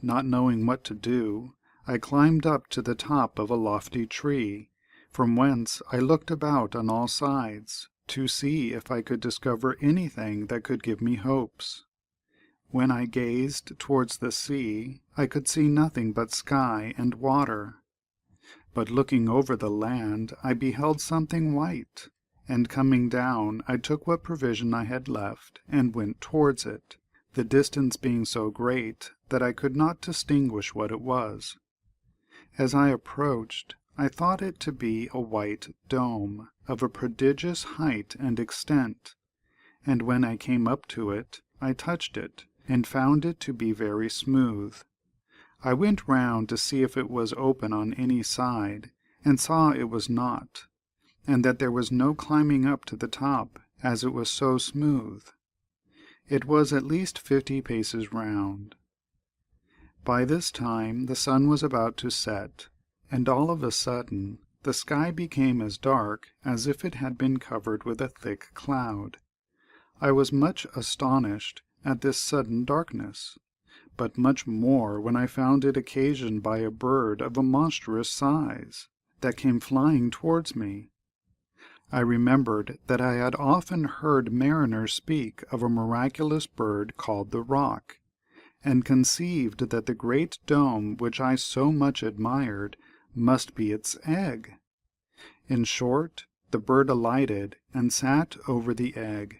not knowing what to do, I climbed up to the top of a lofty tree, from whence I looked about on all sides, to see if I could discover anything that could give me hopes. When I gazed towards the sea, I could see nothing but sky and water. But looking over the land, I beheld something white, and coming down, I took what provision I had left, and went towards it, the distance being so great that I could not distinguish what it was. As I approached, I thought it to be a white dome, of a prodigious height and extent, and when I came up to it, I touched it, and found it to be very smooth. I went round to see if it was open on any side, and saw it was not, and that there was no climbing up to the top, as it was so smooth. It was at least 50 paces round. By this time the sun was about to set, and all of a sudden the sky became as dark as if it had been covered with a thick cloud. I was much astonished at this sudden darkness, but much more when I found it occasioned by a bird of a monstrous size, that came flying towards me. I remembered that I had often heard mariners speak of a miraculous bird called the Roc, and conceived that the great dome which I so much admired must be its egg. In short, the bird alighted and sat over the egg.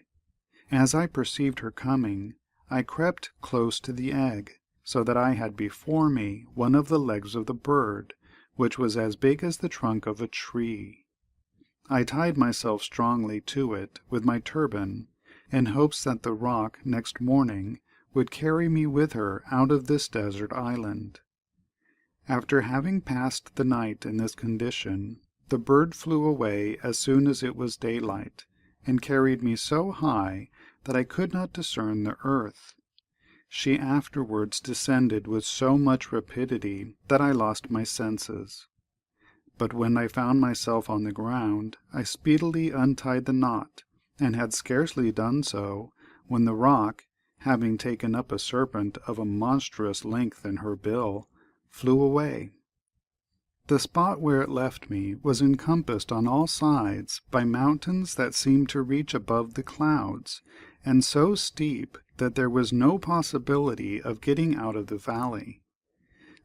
As I perceived her coming, I crept close to the egg, so that I had before me one of the legs of the bird, which was as big as the trunk of a tree. I tied myself strongly to it with my turban, in hopes that the Roc next morning would carry me with her out of this desert island. After having passed the night in this condition, the bird flew away as soon as it was daylight, and carried me so high that I could not discern the earth. She afterwards descended with so much rapidity that I lost my senses. But when I found myself on the ground, I speedily untied the knot, and had scarcely done so, when the Roc, having taken up a serpent of a monstrous length in her bill, flew away. The spot where it left me was encompassed on all sides by mountains that seemed to reach above the clouds, and so steep that there was no possibility of getting out of the valley.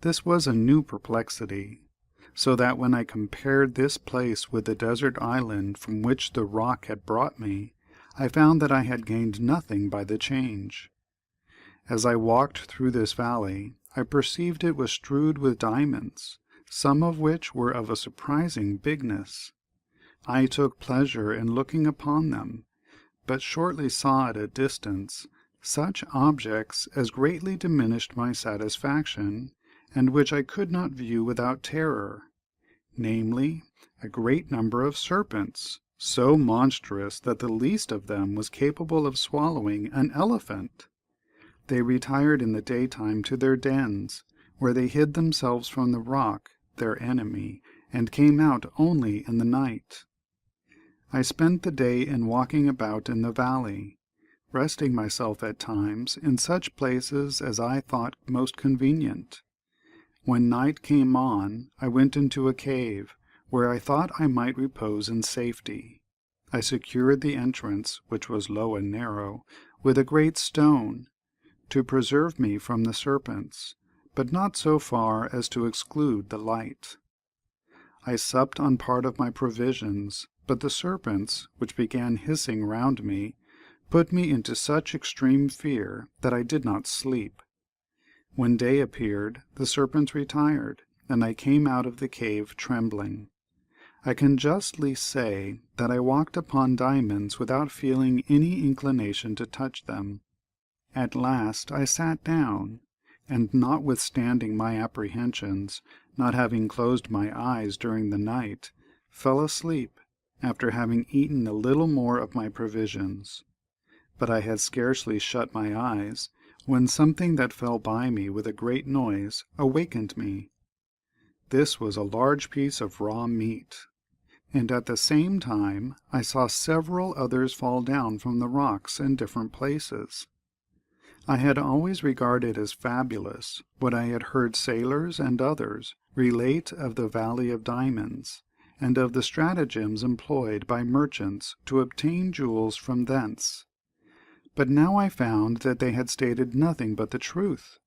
This was a new perplexity, so that when I compared this place with the desert island from which the Roc had brought me, I found that I had gained nothing by the change. As I walked through this valley, I perceived it was strewed with diamonds, some of which were of a surprising bigness. I took pleasure in looking upon them, but shortly saw at a distance such objects as greatly diminished my satisfaction, and which I could not view without terror, namely, a great number of serpents, so monstrous that the least of them was capable of swallowing an elephant. They retired in the daytime to their dens, where they hid themselves from the Roc, their enemy, and came out only in the night. I spent the day in walking about in the valley, resting myself at times in such places as I thought most convenient. When night came on, I went into a cave, where I thought I might repose in safety. I secured the entrance, which was low and narrow, with a great stone, to preserve me from the serpents, but not so far as to exclude the light. I supped on part of my provisions, but the serpents, which began hissing round me, put me into such extreme fear that I did not sleep. When day appeared, the serpents retired, and I came out of the cave trembling. I can justly say that I walked upon diamonds without feeling any inclination to touch them. At last I sat down, and notwithstanding my apprehensions, not having closed my eyes during the night, fell asleep, after having eaten a little more of my provisions. But I had scarcely shut my eyes, when something that fell by me with a great noise awakened me. This was a large piece of raw meat, and at the same time I saw several others fall down from the rocks in different places. I had always regarded as fabulous what I had heard sailors and others relate of the Valley of Diamonds, and of the stratagems employed by merchants to obtain jewels from thence. But now I found that they had stated nothing but the truth.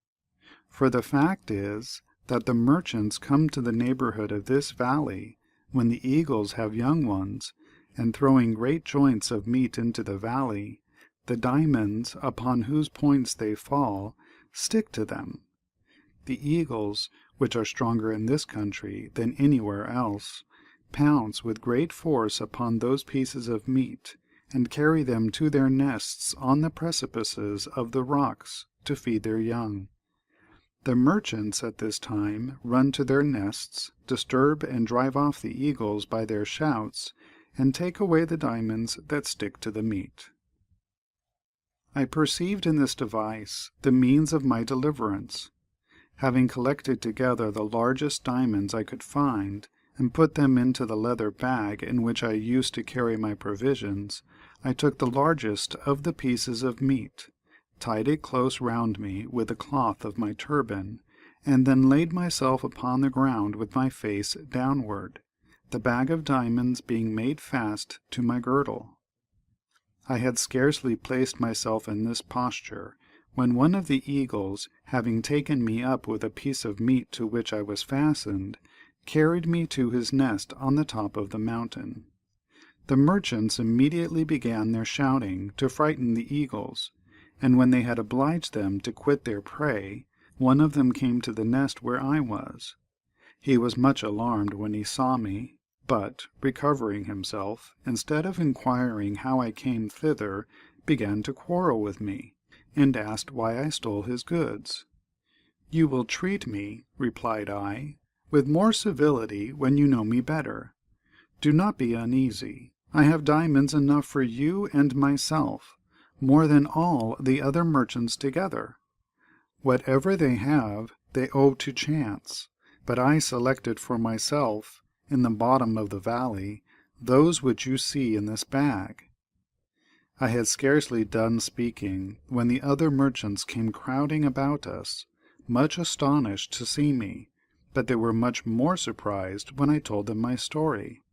For the fact is, that the merchants come to the neighborhood of this valley when the eagles have young ones, and throwing great joints of meat into the valley, the diamonds upon whose points they fall stick to them. The eagles, which are stronger in this country than anywhere else, pounce with great force upon those pieces of meat, and carry them to their nests on the precipices of the rocks to feed their young. The merchants at this time run to their nests, disturb and drive off the eagles by their shouts, and take away the diamonds that stick to the meat. I perceived in this device the means of my deliverance. Having collected together the largest diamonds I could find, and put them into the leather bag in which I used to carry my provisions, I took the largest of the pieces of meat, tied it close round me with the cloth of my turban, and then laid myself upon the ground with my face downward, the bag of diamonds being made fast to my girdle. I had scarcely placed myself in this posture, when one of the eagles, having taken me up with a piece of meat to which I was fastened, carried me to his nest on the top of the mountain. The merchants immediately began their shouting to frighten the eagles, and when they had obliged them to quit their prey, one of them came to the nest where I was. He was much alarmed when he saw me, but, recovering himself, instead of inquiring how I came thither, began to quarrel with me, and asked why I stole his goods. "You will treat me," replied I, "with more civility when you know me better. Do not be uneasy. I have diamonds enough for you and myself, more than all the other merchants together. Whatever they have, they owe to chance, but I selected for myself, in the bottom of the valley, those which you see in this bag." I had scarcely done speaking when the other merchants came crowding about us, much astonished to see me, but they were much more surprised when I told them my story.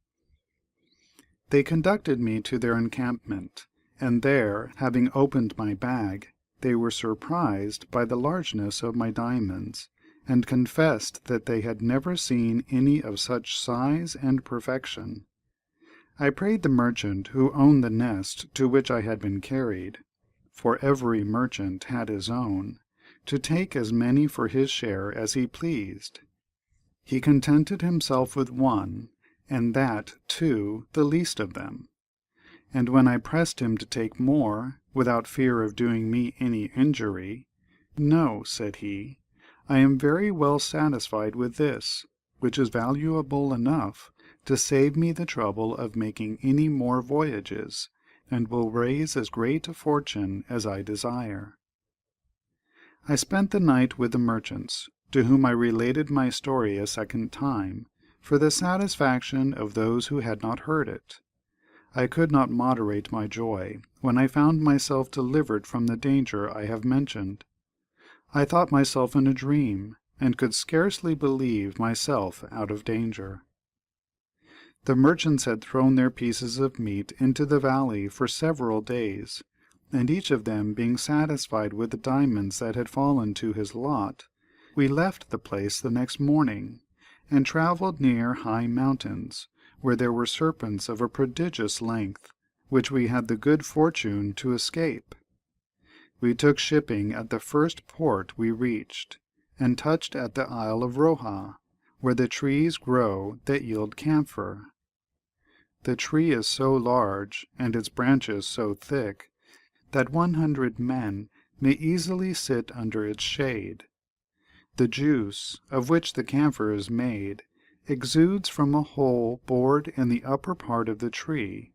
They conducted me to their encampment, and there, having opened my bag, they were surprised by the largeness of my diamonds, and confessed that they had never seen any of such size and perfection. I prayed the merchant who owned the nest to which I had been carried, for every merchant had his own, to take as many for his share as he pleased. He contented himself with one, and that, too, the least of them. And when I pressed him to take more, without fear of doing me any injury, "No," said he, "I am very well satisfied with this, which is valuable enough to save me the trouble of making any more voyages, and will raise as great a fortune as I desire." I spent the night with the merchants, to whom I related my story a second time, for the satisfaction of those who had not heard it. I could not moderate my joy when I found myself delivered from the danger I have mentioned. I thought myself in a dream, and could scarcely believe myself out of danger. The merchants had thrown their pieces of meat into the valley for several days, and each of them being satisfied with the diamonds that had fallen to his lot, we left the place the next morning, and travelled near high mountains, where there were serpents of a prodigious length, which we had the good fortune to escape. We took shipping at the first port we reached, and touched at the Isle of Roha, where the trees grow that yield camphor. The tree is so large, and its branches so thick, that 100 men may easily sit under its shade. The juice, of which the camphor is made, exudes from a hole bored in the upper part of the tree,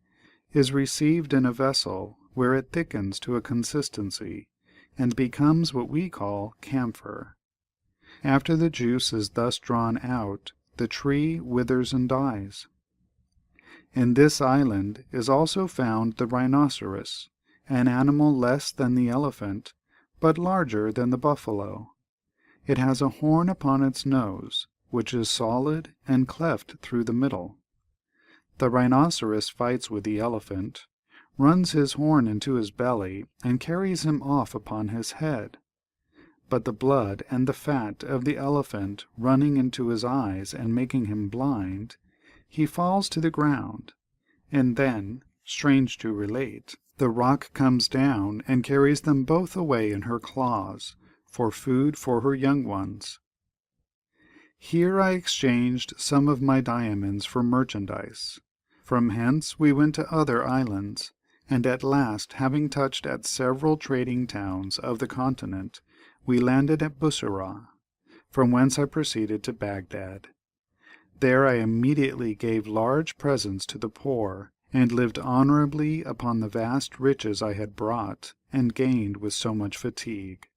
is received in a vessel, where it thickens to a consistency, and becomes what we call camphor. After the juice is thus drawn out, the tree withers and dies. In this island is also found the rhinoceros, an animal less than the elephant, but larger than the buffalo. It has a horn upon its nose, which is solid and cleft through the middle. The rhinoceros fights with the elephant, runs his horn into his belly, and carries him off upon his head. But the blood and the fat of the elephant running into his eyes and making him blind, he falls to the ground, and then, strange to relate, the roc comes down and carries them both away in her claws, for food for her young ones. Here I exchanged some of my diamonds for merchandise. From hence we went to other islands, and at last, having touched at several trading towns of the continent, we landed at Bussorah, from whence I proceeded to Baghdad. There I immediately gave large presents to the poor, and lived honorably upon the vast riches I had brought and gained with so much fatigue.